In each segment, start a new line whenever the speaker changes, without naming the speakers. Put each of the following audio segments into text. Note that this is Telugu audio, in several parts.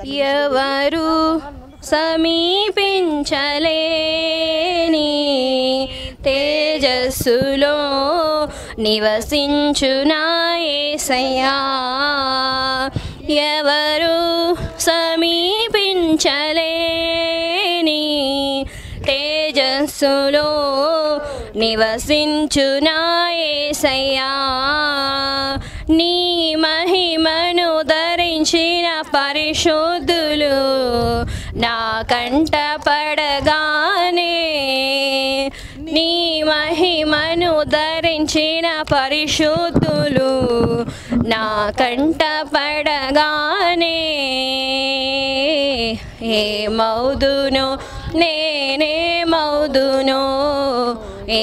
ఎవరు సమీపించలేని తేజస్సులో నివసించునా యేసయ్యా. ఎవరు సమీపించలేని తేజస్సులో నివసించునా యేసయ్యా. నీ మహిమను ధరించిన పరిశుద్ధులు నా కంట పడగానే, నీ మహిమను ధరించిన పరిశుద్ధులు నా కంట పడగానే, ఏమౌదునో నేనేమౌదునో,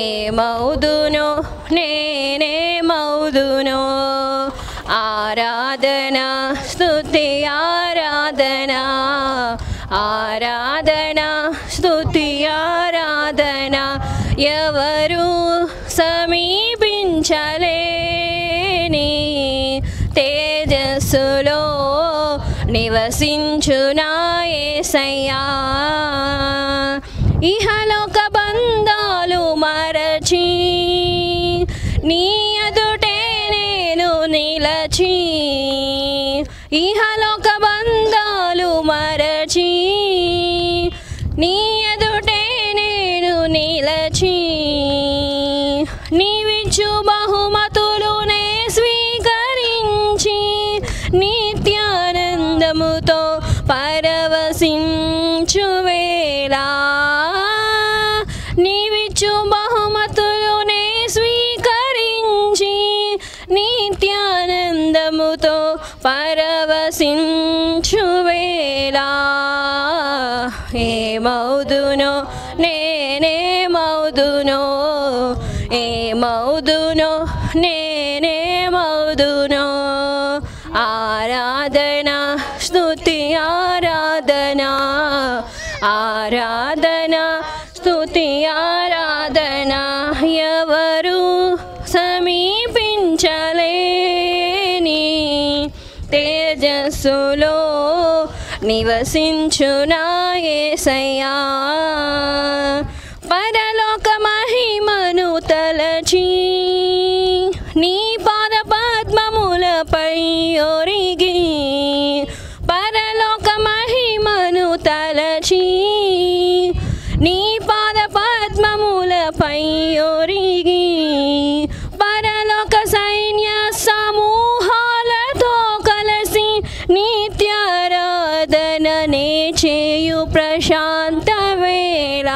ఏమౌదునో నేనేమౌదునో. ఆరాధన స్తుతి ఆరాధన, ఆరాధన స్తుతి ఆరాధన. ఎవరు సమీపించలేని తేజస్సులో నివసించునా యేసయ్యా. ఇహలోక బంధాలు మరచి నీ ఎదుటే నేను నిలచి, ఇహలోక బంధాలు మరచి నీ ఎదుటే నేను నిలచి, నీవిచ్చు బహుమతులునే స్వీకరించి నిత్యానందముతో పరవశించు వేళ, నీవిచ్చు బహుమతులునే స్వీకరించి నిత్యానందముతో పరవశించు వేళ, ఏమౌదునో నేనేమౌదునో, ఏమౌదునో నేనేమౌదునో. ఆరాధన స్తుతి ఆరాధన, ఆరాధన స్తుతి ఆరాధన. ఎవరు సమీపించలేని తేజస్సులో నివసించునా యేసయ్యా. పరలోక మహిమను తలచి నీ పాద పద్మములపై ఒరిగి, పరలోక మహిమను తలచి నీ పాద పద్మములపై ఒరిగి, పరలోక సైన్య సమూహాలతో కలిసి నిత్యారాధననే చేయు ప్రశాంత వేళ,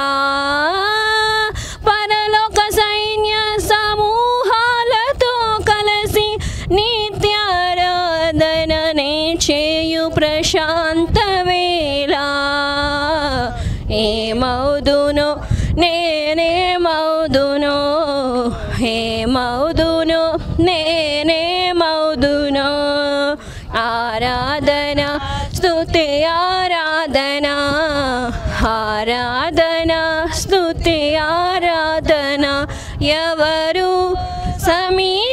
పరలోక సైన్య సమూహాలతో కలిసి నిత్యారాధననే చేయు ప్రశాంత వేళ, ఏమౌదునో నేనేమౌదునో, ఏమౌదునో నేనేమౌదునో. ఆరాధన స్తుతి ఆరాధన, ఆరాధన స్తుతి ఆరాధన. ఎవరు సమీపించలేని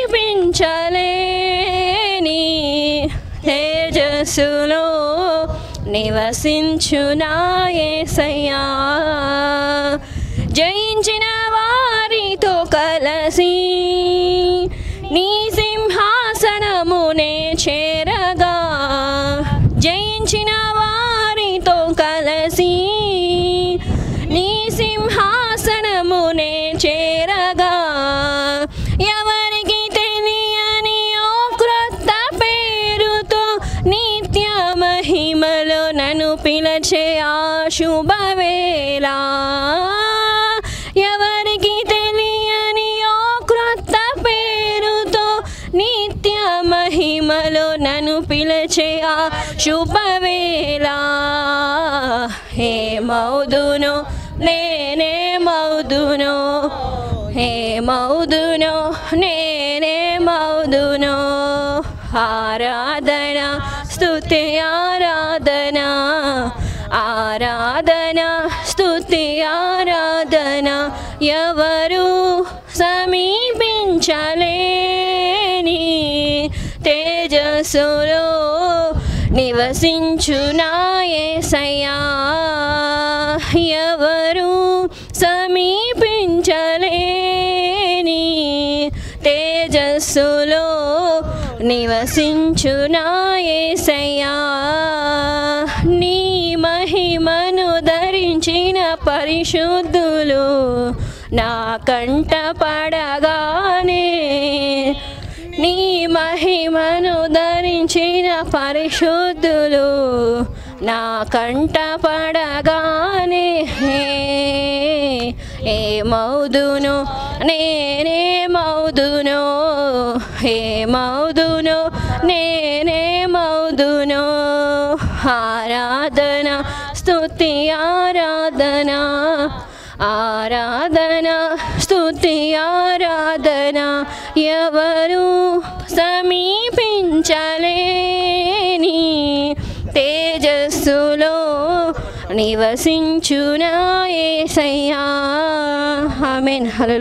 తేజస్సులో నివసించునా యేసయ్యా. జయించిన వారితో కలసి నీ సింహాసనమునే చేరగా, జయించిన వారితో కలసి నీ సింహాసనమునే చేరగా, ఎవరికి తెలియని ఓ క్రొత్త పేరుతో నిత్య మహిమలో నన్ను పిలిచే ఆ శుభవేళ, ఎవరికి తెలియని ఓ క్రొత్త పేరుతో నిత్య మహిమలో నన్ను పిలిచే ఆ శుభవేళ, ఏమౌదునో నేనేమౌదునో, ఏమౌదునో నేనేమౌదునో. ఆరాధన స్తుతి ఆరాధన, ఆరాధన స్తుతి ఆరాధన. ఎవరు సమీపించలేని తేజస్సులో నివ నివసించునా యేసయ్యా ఎవరు సమీపించలేని తేజస్సులో నివసించునా యేసయ్యా నీ మహిమను ధరించిన పరిశుద్ధులు నా కంట పడగానే నీ మహిమను ధరించిన పరిశుద్ధులు నా కంట పడగానే ఏమౌదును నేనేమౌదును ఏమౌదును నేనేమౌదును ఆరాధన స్తుతి ఆరాధన ఆరాధన స్తుతి ఆరాధన ఎవరు సమీపించలేని తేజస్సులో నివసించునా యేసయ్యా ఆమేన్. హల్లెలూయా.